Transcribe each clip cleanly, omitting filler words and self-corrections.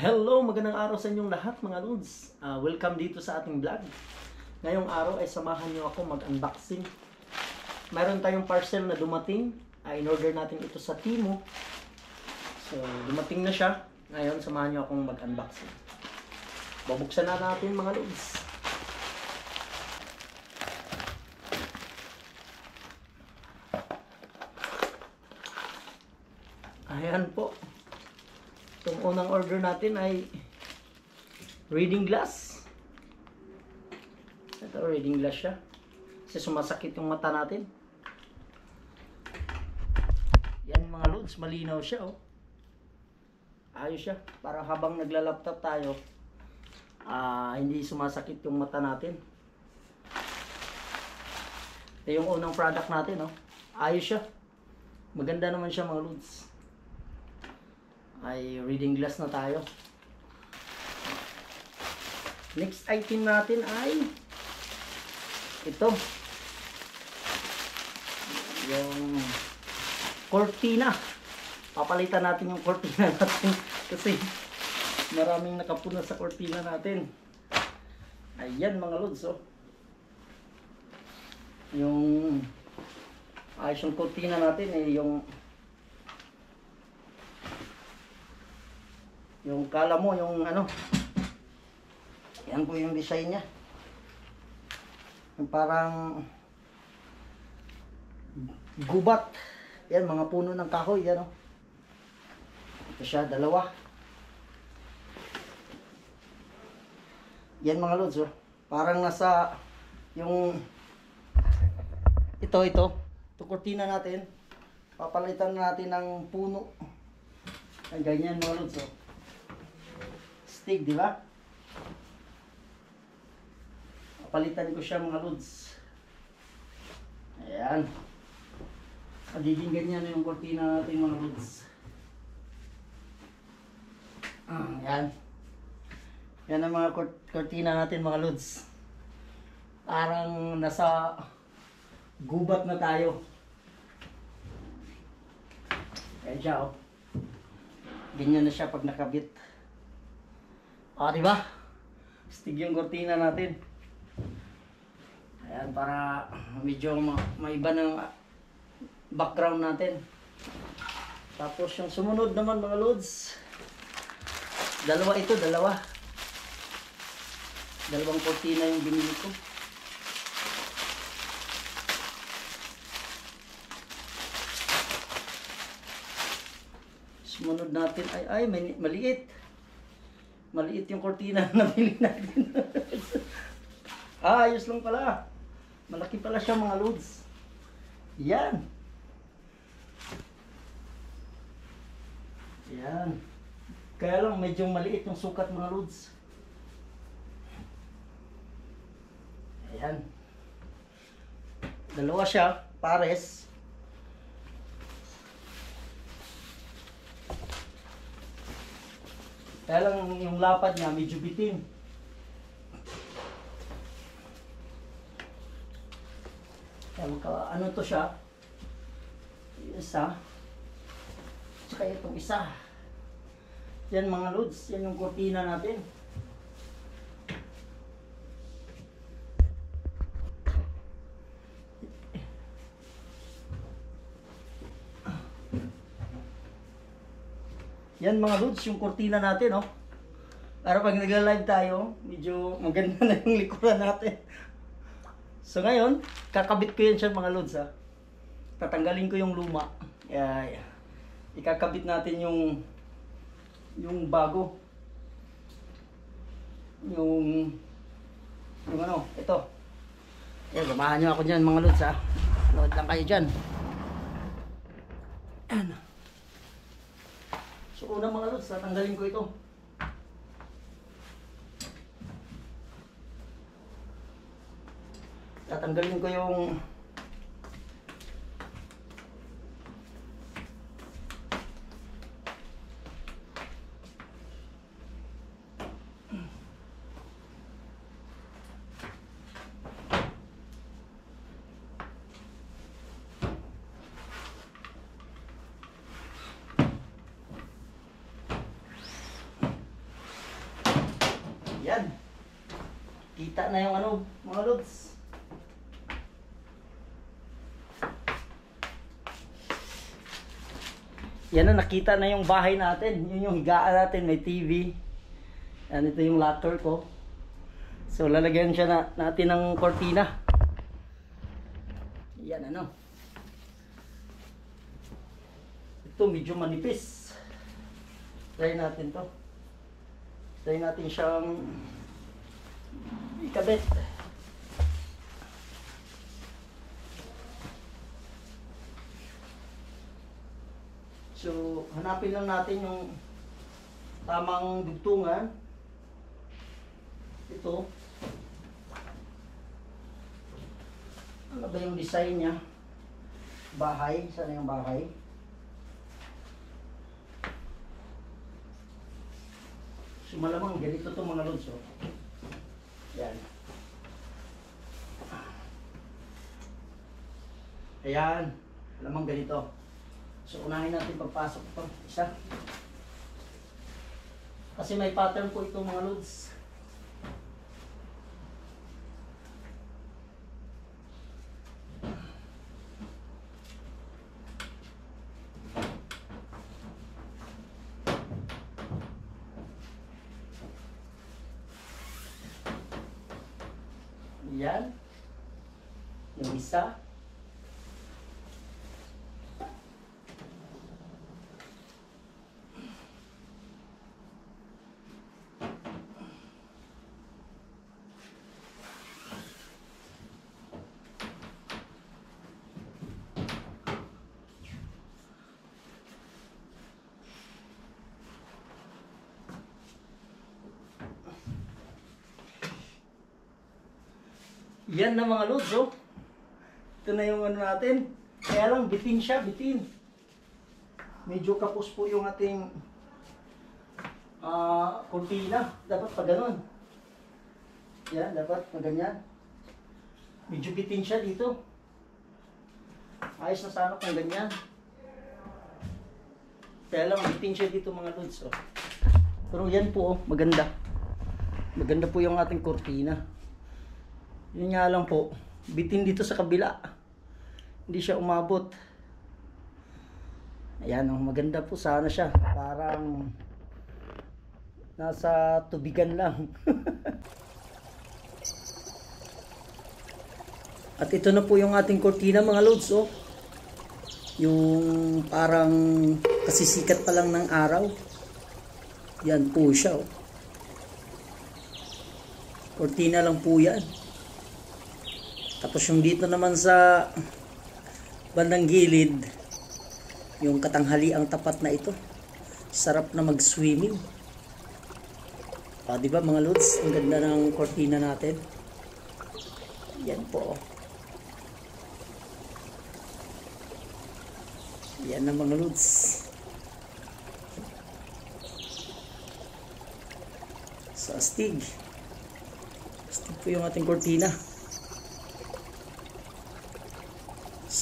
Hello! Magandang araw sa inyong lahat mga Lods. Welcome dito sa ating vlog. Ngayong araw ay samahan niyo ako mag-unboxing. Mayroon tayong parcel na dumating. In-order natin ito sa Temu. So, dumating na siya. Ngayon, samahan niyo akong mag-unboxing. Babuksan na natin mga Lods. Ayan po. Itong unang order natin ay reading glass. Ito, reading glass siya. Kasi sumasakit yung mata natin. Yan mga Lods, malinaw siya oh. Ayos siya. Para habang nagla-laptop tayo, hindi sumasakit yung mata natin. Ito yung unang product natin oh. Ayos siya. Maganda naman siya mga Lods. Ay reading glass na tayo. Next item natin ay ito. Yung cortina. Papalitan natin yung cortina natin kasi maraming nakapuna sa cortina natin. Ayan mga Lods oh. Yung ayos yung cortina natin yung kala mo, yung ano, yan po yung design niya. Yung parang gubat. Yan, mga puno ng kahoy, yan o. Ito siya, dalawa. Yan mga Lods, oh. Parang nasa, yung, ito kurtina natin. Papalitan natin ng puno. Ay, ganyan mga Lods, oh. Stick, di ba? Palitan ko siya mga Lods. Ayan. Magiging ganyan na yung cortina natin mga Lods. Ayan. Yan ang mga cortina natin mga Lods. Parang nasa gubat na tayo. Ayan siya oh. Ganyan na siya pag nakabit. Diba? Stig yung cortina natin. Ayan, para medyo maiba ng background natin. Tapos yung sumunod naman mga Lods. Dalawa ito, dalawa. Dalawang cortina yung binili ko. Sumunod natin ay maliit. Maliit yung cortina na nabili natin. Ayos lang pala. Malaki pala siya mga Lods. Yan. Yan. Kaya lang medyo maliit yung sukat mga Lods. Ayan. Dalawa siya, pares. Kaya lang yung lapad niya medyo bitin. Kaya ano to siya? Isa. Tsaka itong isa. Yan mga Lods. Yan yung cortina natin. Yan mga Lods, yung cortina natin, oh. Para pag nagla-live tayo, medyo maganda na yung likuran natin. So ngayon, kakabit ko yan siya mga Lods, ha. Tatanggalin ko yung luma. Ikakabit natin yung bago. Yung ano, ito. Ayan, samahan nyo ako dyan mga Lods, ha. Load lang kayo dyan. Ayan. So una mga Lods, tatanggalin ko ito. Tatanggalin ko yung Kita na yung ano, mga lods. Yan na, nakita na yung bahay natin. Yun yung higaan natin, may TV. Yan, ito yung locker ko. So, lalagyan siya natin ng kortina. Yan, ano. Ito, medyo manipis. Try natin to. Try natin siyang ikabit. So, hanapin lang natin yung tamang dugtungan. Ito. Ano ba yung design niya? Bahay. Saan yung bahay? So, malamang ganito to mga lods. Oh. Yan. Ayan. Malamang ganito. So, unahin natin pagpasok ito. Isa. Kasi may pattern po itong mga loads. Yan. Yung isa. Yan na mga lods, oh. Ito na yung ano natin. Kaya lang, bitin siya, bitin. Medyo kapos po yung ating kortina. Dapat pa ganun. Yan, dapat pa ganyan. Medyo bitin siya dito. Ayos na sana kung ganyan. Kaya lang, bitin siya dito mga lods, oh. Pero yan po, oh, maganda. Maganda po yung ating kortina. Yun nga lang po, bitin dito sa kabila. Hindi siya umabot. Ayan, oh, maganda po sana siya. Parang nasa tubigan lang. At ito na po yung ating kortina mga lods, oh. Yung parang kasisikat pa lang ng araw. Yan po siya, oh. Kortina lang po yan. Tapos yung dito naman sa bandang gilid, yung katanghaliang tapat na ito. Sarap na mag-swimming. Di ba mga lods? Ang ganda ng kortina natin. Yan po. Yan na mga lods. Sa astig. Astig po yung ating kortina.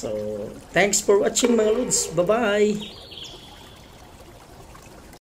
So, thanks for watching mga lods. Bye-bye!